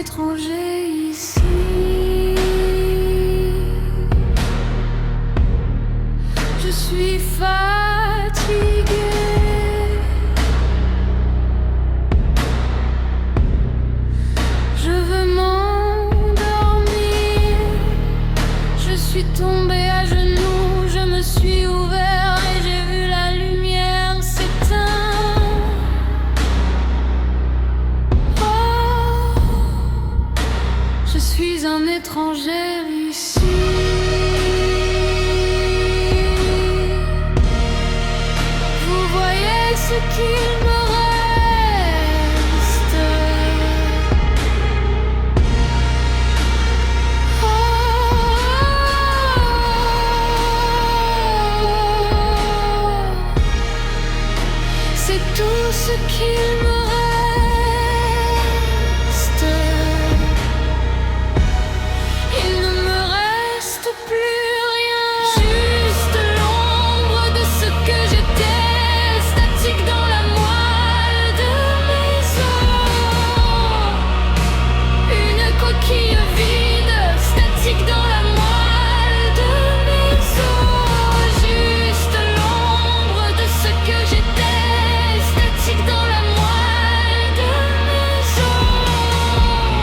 étranger ici. Je suis fatiguée. Je veux m'endormir. Je suis tombée à genoux, je me suis ouvert et j'ai vu la lumière s'éteindre. Oh, je suis un étranger ici. Vous voyez ce qu'il me reste. Oh, c'est tout ce qu'il me reste. Il ne me reste plus rien, juste l'ombre de ce que j'étais, statique dans la moelle de mes os. Une coquille vide, statique dans la moelle de mes os. Juste l'ombre de ce que j'étais, statique dans la moelle de mes os.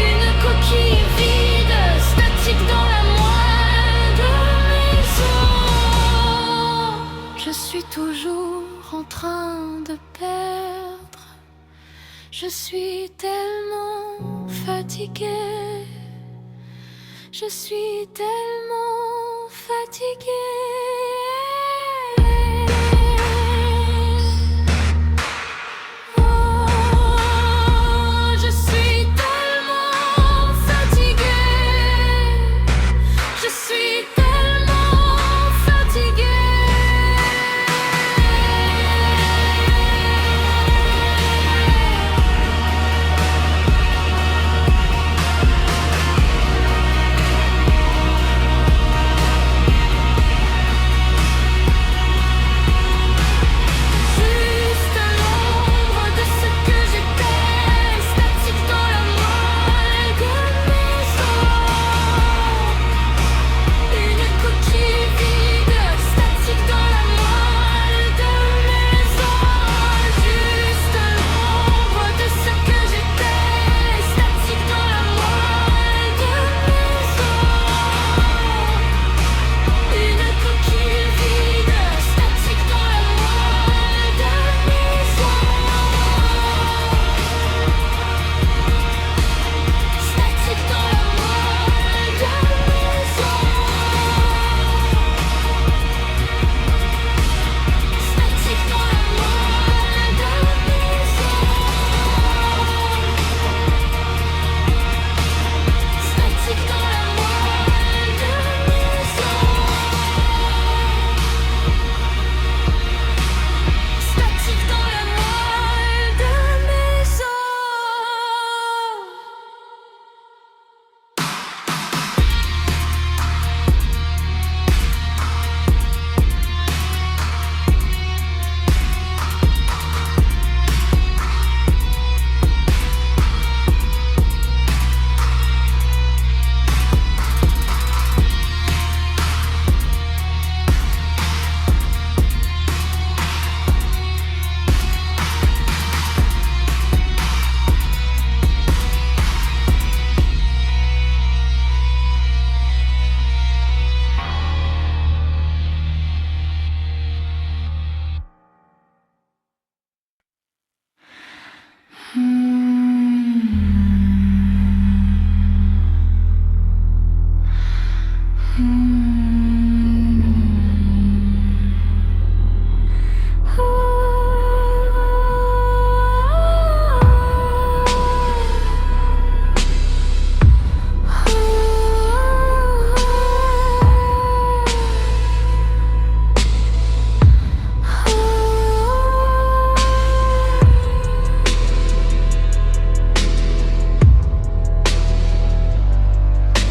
Une coquille vide, statique dans la moelle de mes os. Je suis toujours en train de perdre. Je suis tellement fatiguée. Je suis tellement fatiguée. Oh, je suis tellement fatiguée. Je suis tellement fatiguée. Juste l'ombre de ce que j'étais, statique dans la moelle de mes os. Une coquille vide, statique dans la moelle de mes os. Juste l'ombre de ce que j'étais, statique dans la moelle de mes os. Une coquille vide, statique dans la moelle de mes os. Statique dans la moelle de mes os. Statique dans la moelle de mes os. Statique dans la moelle de mes os. Statique dans la moelle de mes os.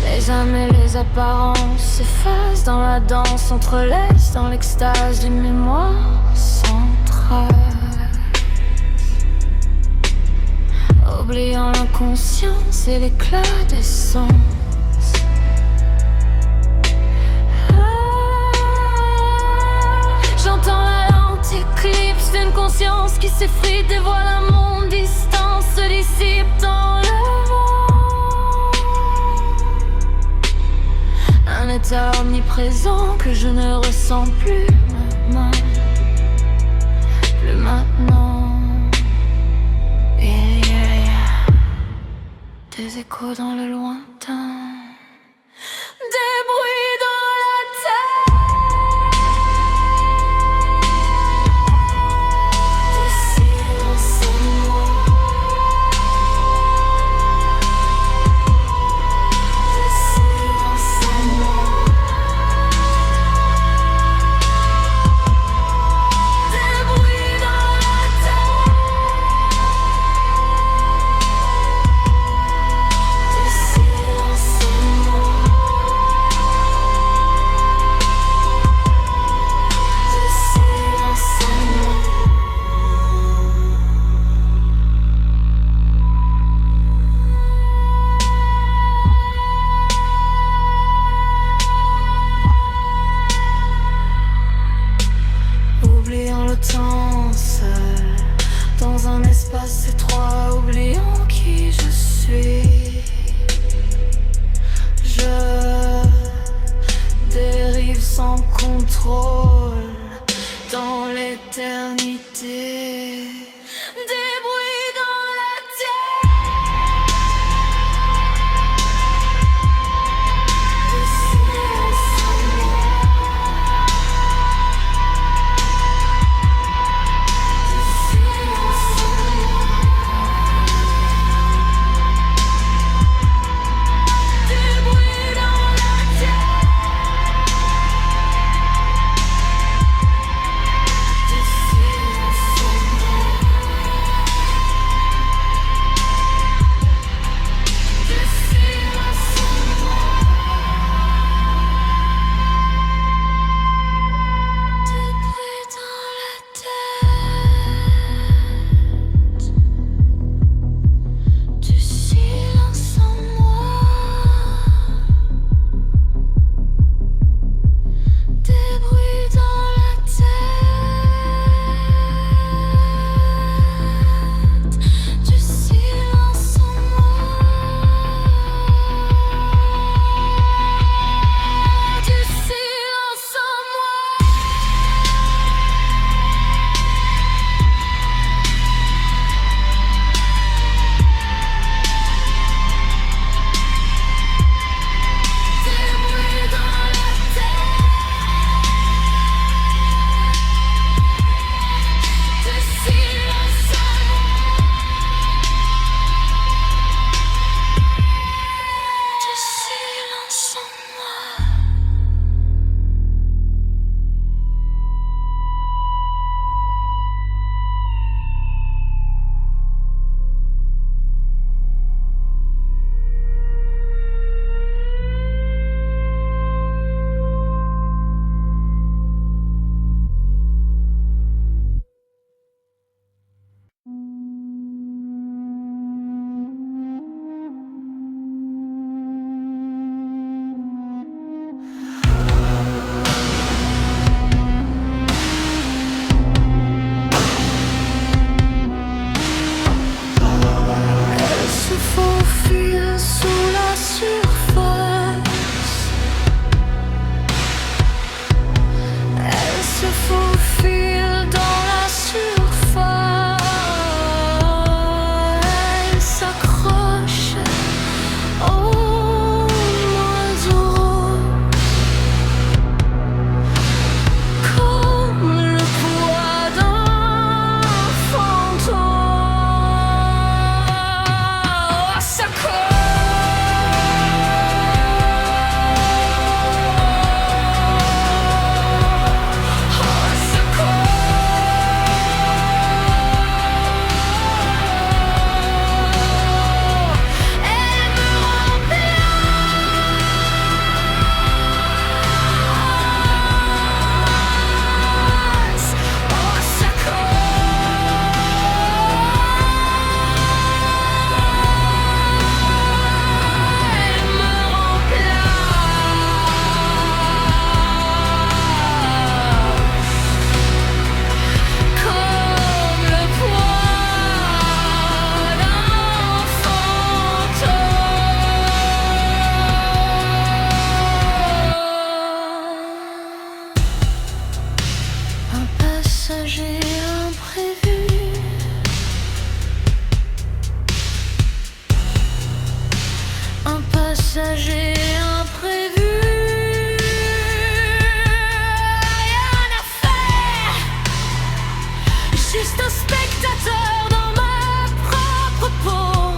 Les âmes et les apparences s'effacent dans la danse, s'entrelacent dans l'extase d'une mémoire sans trace. Oubliant l'inconscient c'est l'éclat d'essence. J'entends la lente éclipse d'une conscience qui s'effrite, dévoile un monde distant, se dissipe dans le vent. Un état omniprésent que je ne ressens plus maintenant. Plus maintenant. Des échos dans le lointain. Des bruits dans la terre. Des silences en moi. Des silences en moi. Des bruits dans la terre. Des silences en moi. Des silences en moi. Oubliant le temps seul, dans un espace étroit, oubliant qui je suis. Je dérive sans contrôle dans l'éternité. Des bruits dans la terre. Des silences en moi. Des silences en moi. Des bruits dans la terre. Des silences en moi. Juste un spectateur dans ma propre peau,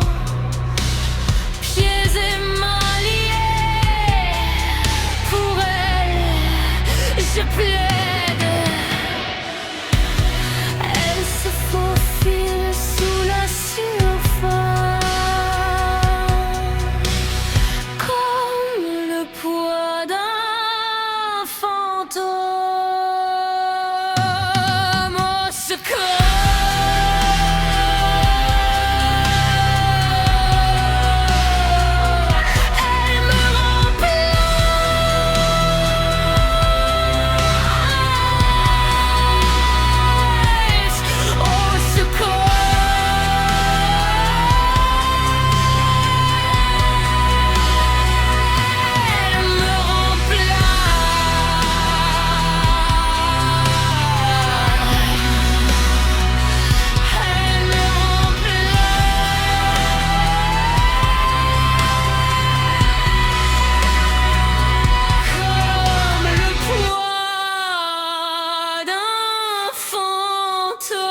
pieds et mains liés. Pour elle, je plaide. Elle se faufile sous la surface, comme le poids d'un fantôme. Au secours. Elle me remplace. Au secours. Elle me comme le poids d'un fantôme.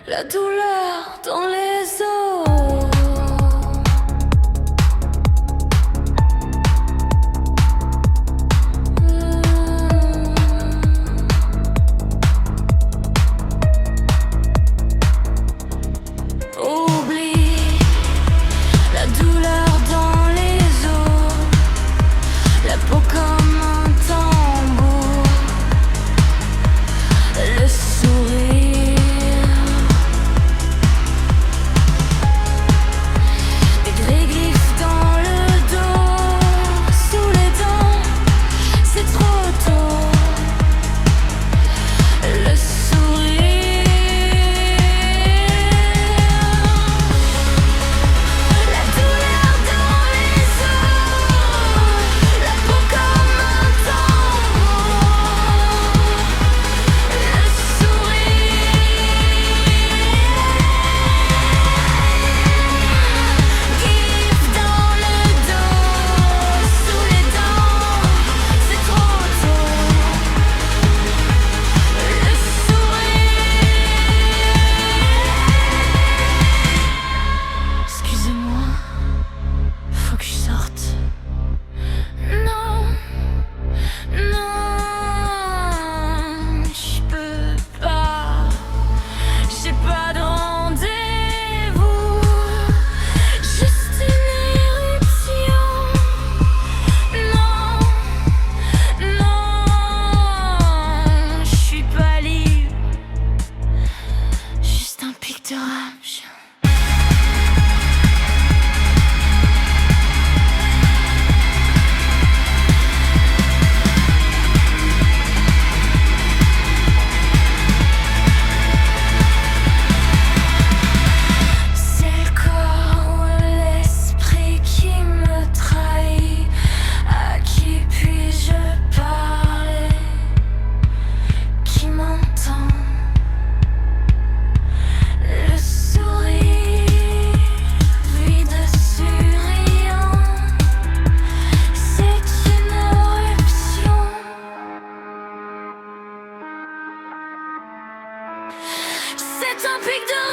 La douleur dans les os. Oublie la douleur dans les os. La peau comme un tambour. Le sourire. Des griffes dans le dos. Sous les dents, c'est trop tôt. Le sourire. La douleur dans les os. La peau comme un tambour. Le sourire. Griffes dans le dos. Sous les dents, c'est trop tôt. Le sourire. Excusez-moi, faut que je sorte. Non, non, je peux pas. J'ai pas de rendez-vous. Juste une éruption. Non, non, je suis pas libre. Juste un pic de rage. C'est le corps ou l'esprit qui me trahit. À qui puis-je parler? Qui m'entend? Le sourire vide souriant. C'est une éruption. C'est un pic de rage.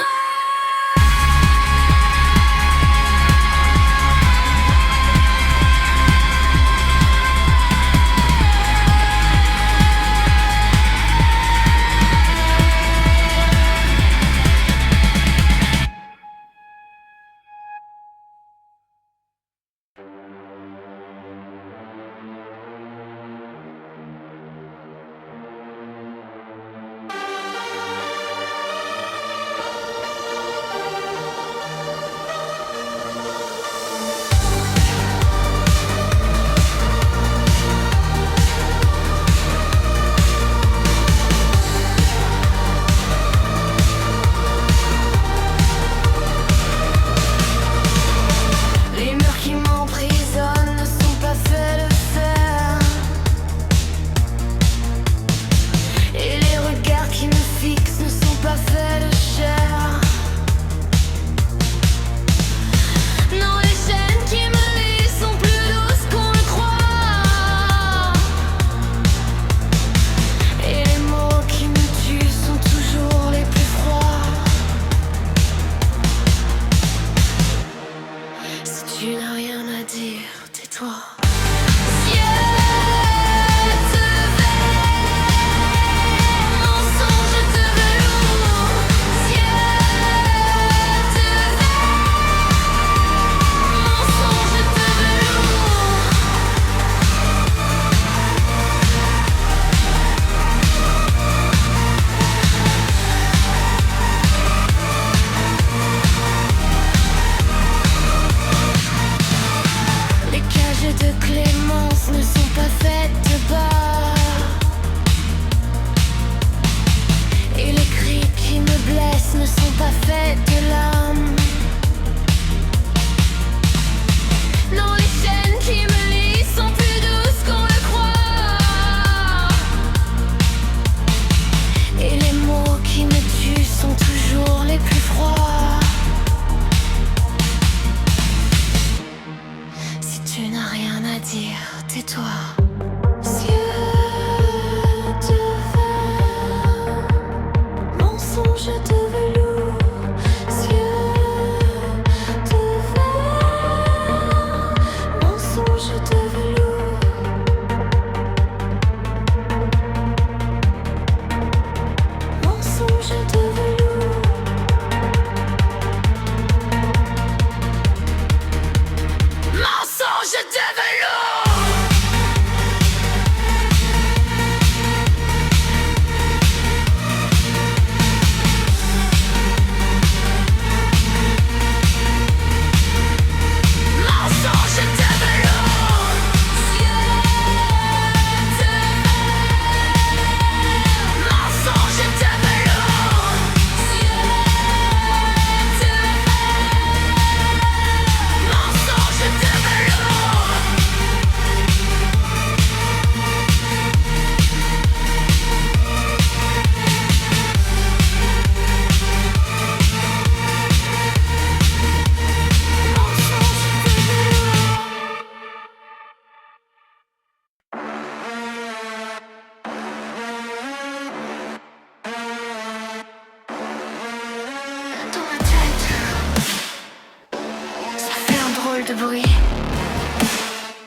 de bruit.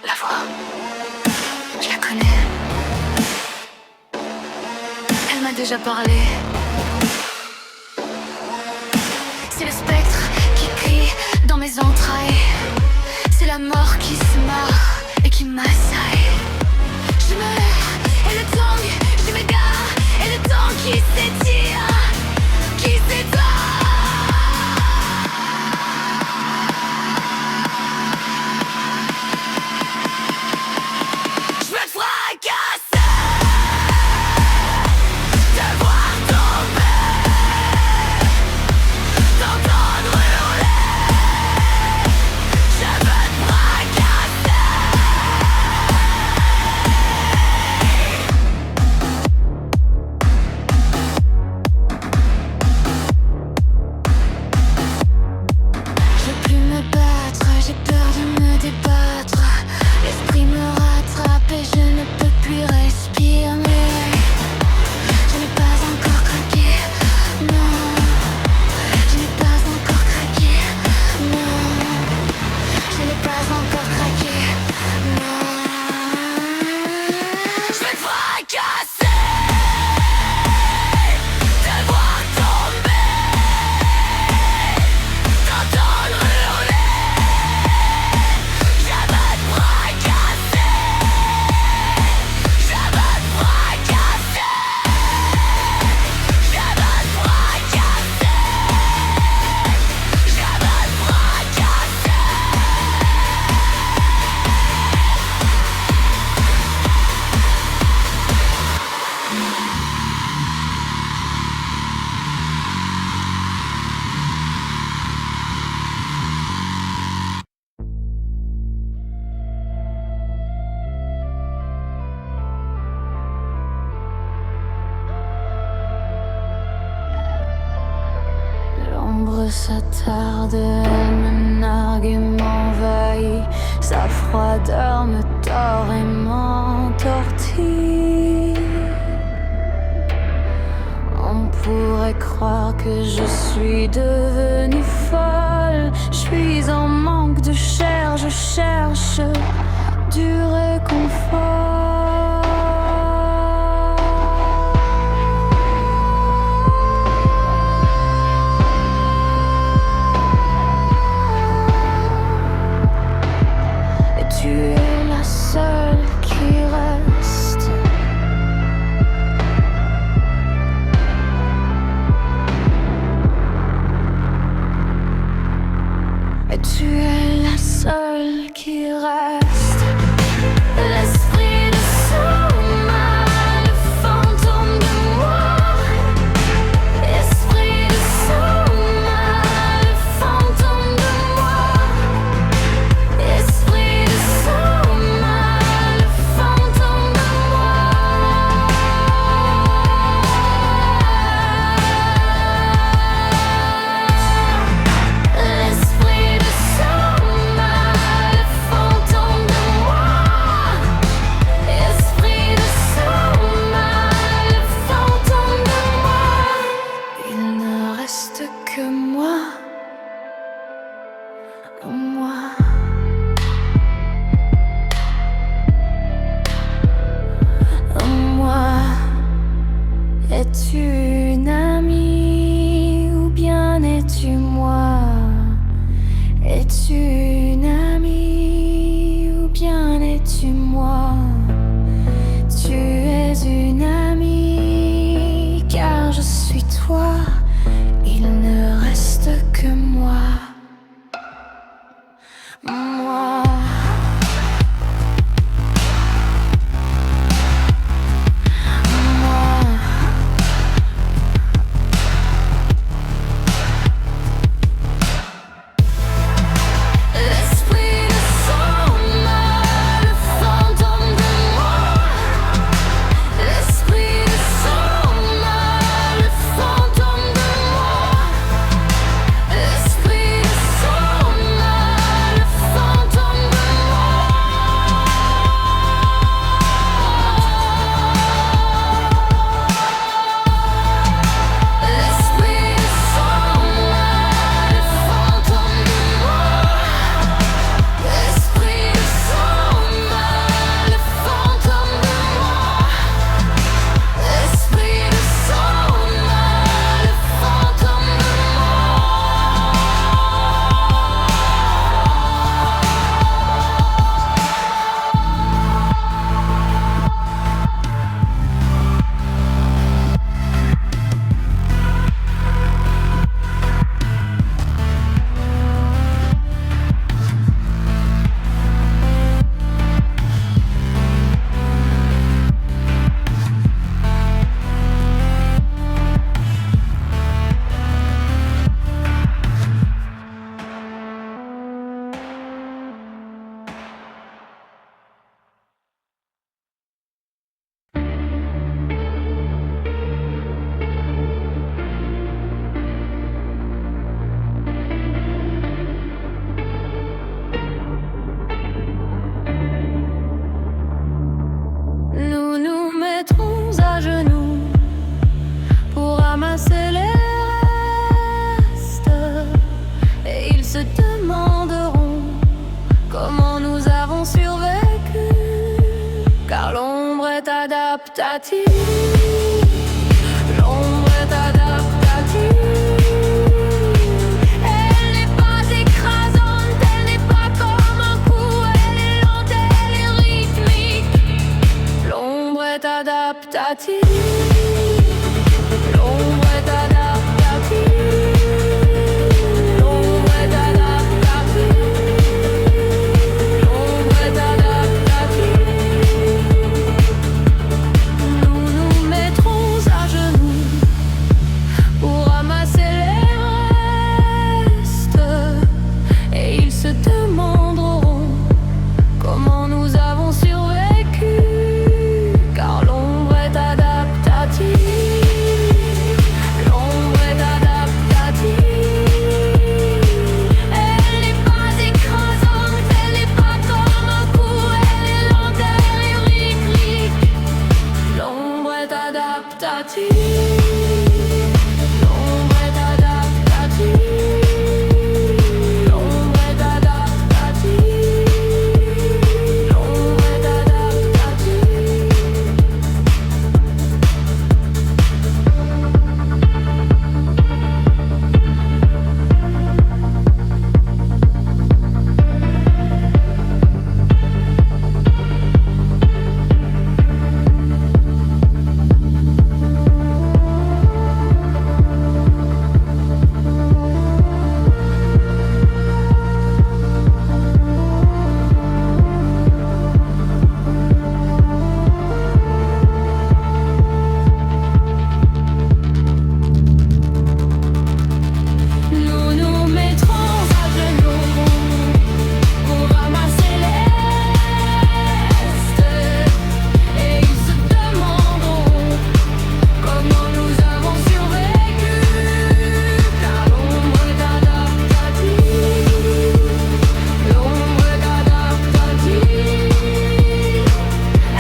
La voix, je la connais. Elle m'a déjà parlé. C'est le spectre qui crie dans mes entrailles. C'est la mort qui se marre et qui m'assaille. Je meurs et le temps, je m'égare. Et le temps qui s'étire, qui s'étire. S'attarde, elle me nargue et m'envahit. Sa froideur me tord et m'entortille. On pourrait croire que je suis devenue folle. Je suis en manque de chair, je cherche du réconfort. Tu es la seule qui reste. Et tu es la seule qui reste. L'esprit de Soma, le fantôme de moi. Esprit de Soma, le fantôme de moi. Esprit de Soma, le fantôme de moi. L'esprit de Soma, le fantôme de moi. Esprit de Soma, le fantôme de moi. Il ne reste que moi. Moi. Moi, es-tu une amie ou bien es-tu moi? Es-tu une amie ou bien es-tu moi? Tu es une amie car je suis toi. Il ne reste que moi. Moi. adaptative. L'ombre est adaptative. Elle n'est pas écrasante, elle n'est pas comme un coup. Elle est lente, elle est rythmique. L'ombre est adaptative. L'ombre est adaptative. L'ombre est adaptative. L'ombre est adaptative. Nous nous mettrons à genoux pour ramasser les restes, et ils se demanderont comment nous avons survécu, car l'ombre est adaptative. L'ombre est adaptative. Elle n'est pas écrasante, elle n'est pas comme un coup. Elle est lente, elle est rythmique. L'ombre est adaptative. L'ombre est adaptative. L'ombre est adaptative. L'ombre est adaptative. Nous nous mettrons à genoux pour ramasser les restes, et ils se demanderont comment nous avons survécu, car l'ombre est adaptative. L'ombre est adaptative.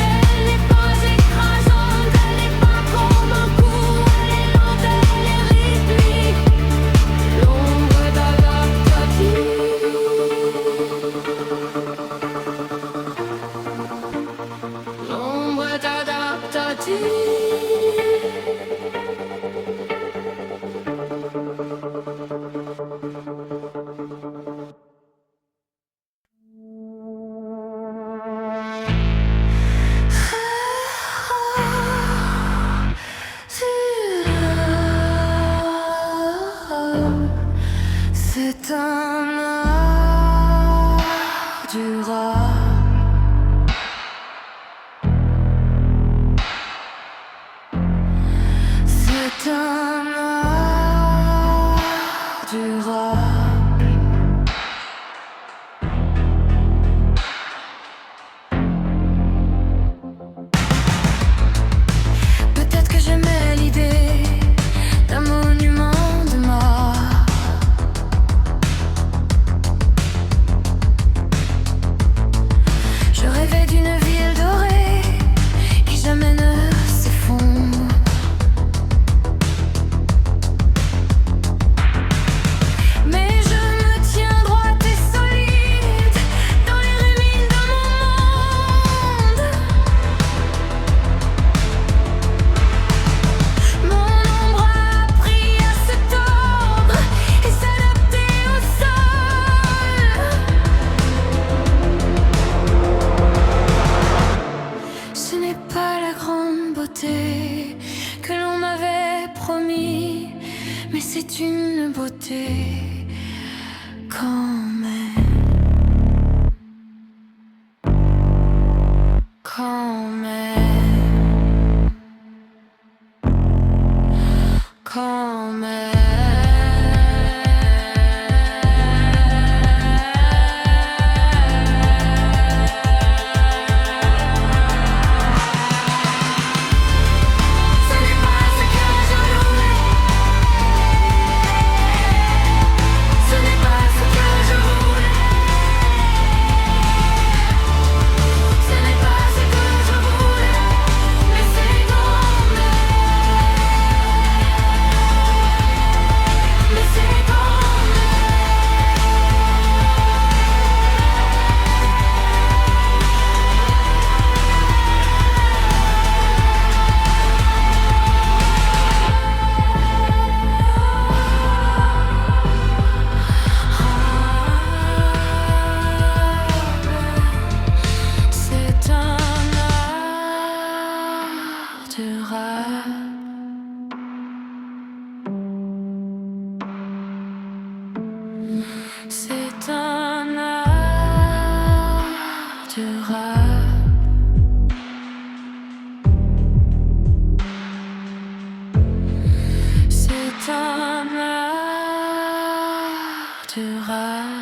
Elle n'est pas écrasante, elle n'est pas comme un coup. Elle est lente, elle est rythmique. L'ombre est adaptative. L'ombre est adaptative. C'est un art durable. C'est un art durable. Peut-être que j'aimais l'idée d'un monument de mort. Je rêvais d'une ville dorée qui jamais ne s'effondre. Mais je me tiens droite et solide dans les ruines de mon monde. Mon ombre a appris à se tordre et s'adapter au sol. Ce n'est pas la grande beauté que l'on m'avait promis, mais c'est une beauté quand même. Quand même. Quand même. Ce n'est pas ce que je voulais. Ce n'est pas ce que je voulais. Ce n'est pas ce que je voulais. Mais c'est quand même. C'est un art de rap. C'est un art de rap.